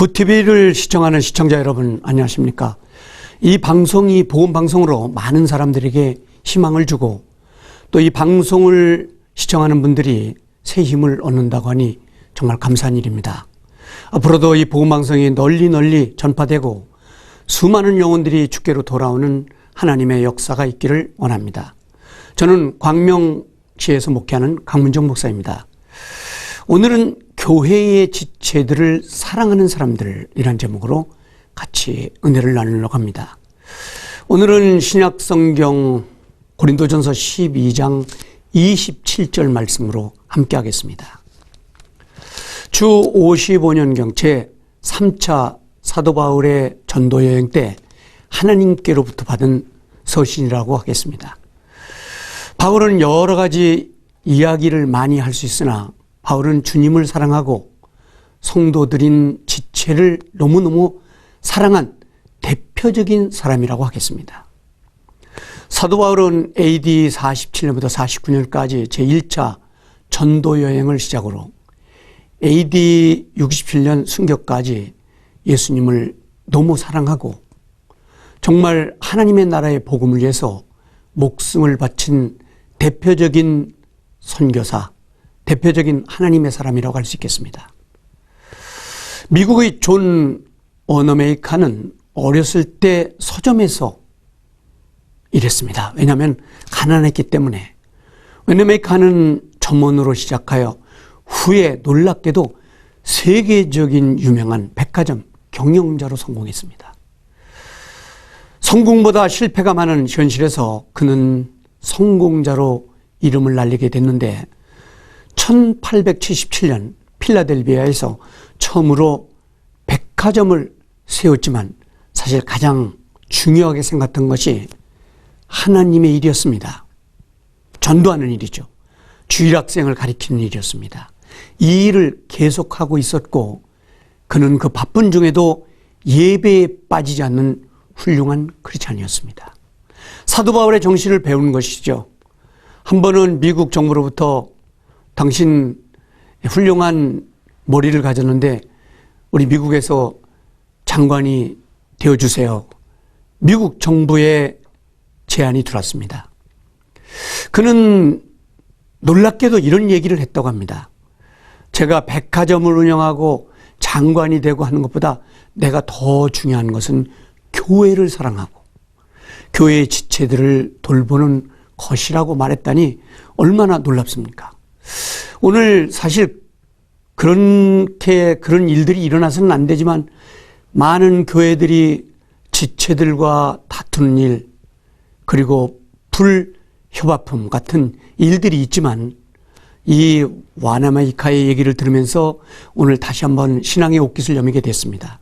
구TV를 시청하는 시청자 여러분, 안녕하십니까? 이 방송이 복음방송으로 많은 사람들에게 희망을 주고 또 이 방송을 시청하는 분들이 새 힘을 얻는다고 하니 정말 감사한 일입니다. 앞으로도 이 복음방송이 널리 전파되고 수많은 영혼들이 주께로 돌아오는 하나님의 역사가 있기를 원합니다. 저는 광명시에서 목회하는 강문정 목사입니다. 오늘은 교회의 지체들을 사랑하는 사람들이란 제목으로 같이 은혜를 나누려고 합니다. 오늘은 신약성경 고린도전서 12장 27절 말씀으로 함께 하겠습니다. 주 55년경 제3차 사도 바울의 전도 여행 때 하나님께로부터 받은 서신이라고 하겠습니다. 바울은 여러 가지 이야기를 많이 할 수 있으나 바울은 주님을 사랑하고 성도들인 지체를 너무너무 사랑한 대표적인 사람이라고 하겠습니다. 사도 바울은 AD 47년부터 49년까지 제1차 전도 여행을 시작으로 AD 67년 순교까지 예수님을 너무 사랑하고 정말 하나님의 나라의 복음을 위해서 목숨을 바친 대표적인 선교사, 대표적인 하나님의 사람이라고 할 수 있겠습니다. 미국의 존 워너메이커는 어렸을 때 서점에서 일했습니다. 왜냐하면 가난했기 때문에. 워너메이커는 점원으로 시작하여 후에 놀랍게도 세계적인 유명한 백화점 경영자로 성공했습니다. 성공보다 실패가 많은 현실에서 그는 성공자로 이름을 날리게 됐는데 1877년 필라델피아에서 처음으로 백화점을 세웠지만 사실 가장 중요하게 생각했던 것이 하나님의 일이었습니다. 전도하는 일이죠. 주일학생을 가리키는 일이었습니다. 이 일을 계속하고 있었고 그는 그 바쁜 중에도 예배에 빠지지 않는 훌륭한 크리스찬이었습니다. 사도 바울의 정신을 배우는 것이죠. 한 번은 미국 정부로부터 당신 훌륭한 머리를 가졌는데 우리 미국에서 장관이 되어주세요. 미국 정부의 제안이 들어왔습니다. 그는 놀랍게도 이런 얘기를 했다고 합니다. 제가 백화점을 운영하고 장관이 되고 하는 것보다 내가 더 중요한 것은 교회를 사랑하고 교회의 지체들을 돌보는 것이라고 말했다니 얼마나 놀랍습니까? 오늘 사실 그런 일들이 일어나서는 안 되지만 많은 교회들이 지체들과 다투는 일 그리고 불협화품 같은 일들이 있지만 이 와나마이카의 얘기를 들으면서 오늘 다시 한번 신앙의 옷깃을 여미게 됐습니다.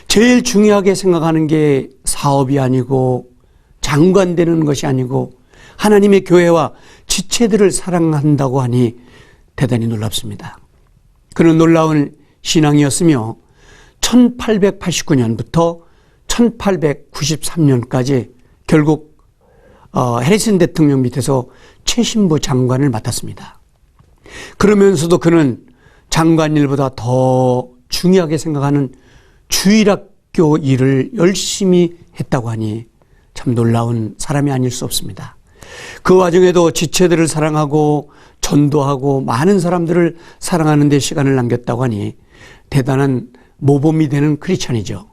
제일 중요하게 생각하는 게 사업이 아니고 장관 되는 것이 아니고 하나님의 교회와 지체들을 사랑한다고 하니 대단히 놀랍습니다. 그는 놀라운 신앙이었으며 1889년부터 1893년까지 결국 해리슨 대통령 밑에서 최신부 장관을 맡았습니다. 그러면서도 그는 장관 일보다 더 중요하게 생각하는 주일학교 일을 열심히 했다고 하니 참 놀라운 사람이 아닐 수 없습니다. 그 와중에도 지체들을 사랑하고 전도하고 많은 사람들을 사랑하는 데 시간을 남겼다고 하니 대단한 모범이 되는 크리스찬이죠.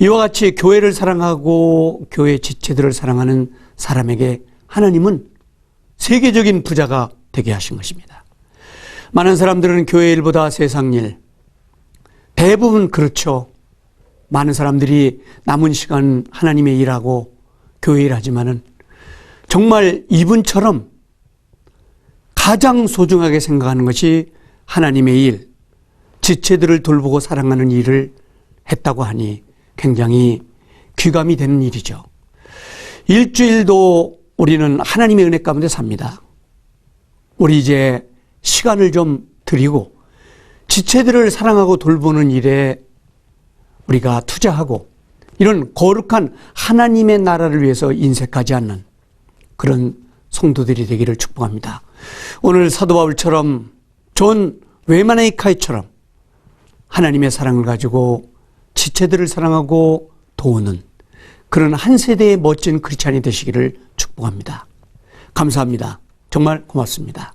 이와 같이 교회를 사랑하고 교회 지체들을 사랑하는 사람에게 하나님은 세계적인 부자가 되게 하신 것입니다. 많은 사람들은 교회 일보다 세상 일, 대부분 그렇죠. 많은 사람들이 남은 시간 하나님의 일하고 교회 일하지만은 정말 이분처럼 가장 소중하게 생각하는 것이 하나님의 일, 지체들을 돌보고 사랑하는 일을 했다고 하니 굉장히 귀감이 되는 일이죠. 일주일도 우리는 하나님의 은혜 가운데 삽니다. 우리 이제 시간을 좀 드리고 지체들을 사랑하고 돌보는 일에 우리가 투자하고 이런 거룩한 하나님의 나라를 위해서 인색하지 않는 그런 성도들이 되기를 축복합니다. 오늘 사도 바울처럼 존 웨마네이카이처럼 하나님의 사랑을 가지고 지체들을 사랑하고 도우는 그런 한 세대의 멋진 크리스찬이 되시기를 축복합니다. 감사합니다. 정말 고맙습니다.